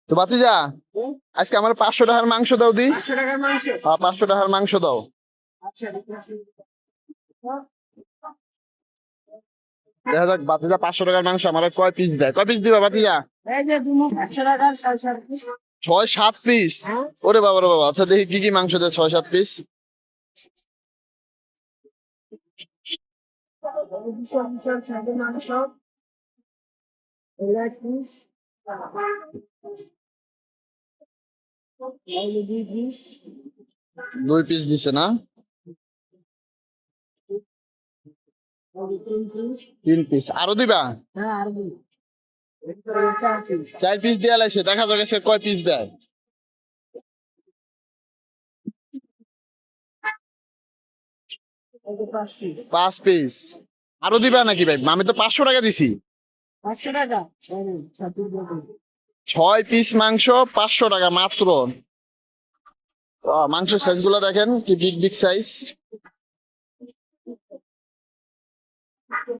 তো ভাতিজা আজকে আমার 500 টাকার মাংস দাও দি। 500 টাকার মাংস। হ্যাঁ 500 টাকার মাংস দাও। আচ্ছা দেখতেছি। দেখা যাক ভাতিজা 500 টাকার মাংস আমার কয় পিস দেয়। কয় পিস দিবা ভাতিজা? এই যে তুমি 500 টাকার 6-7 পিস। 6-7 পিস? হ্যাঁ। ওরে বাবা রে বাবা। আচ্ছা দেখি কি কি মাংস দেয় 6-7 পিস। বিশাল বিশাল সাইজের মাংস। এগুলো এক পিস। এই যে 2 পিস। 2 পিস দিছে না? এই যে 3 পিস। 3 পিস আরো দিবা? হ্যাঁ আর কি? এই যে 4 পিস। 4 পিস দেয়া লাগছে। দেখা যাক সে কয় পিস দেয়। এই যে 5 পিস। 5 পিস আরো দিবা নাকি ভাই? আমি তো 500 টাকা দিছি। 500 টাকা। এই নিন, 6 পিস দিয়ে দিন। 6 পিস মাংস 500 টাকা মাত্র। মাংসের সাইজ গুলো দেখেন কি বিগ বিগ সাইজ।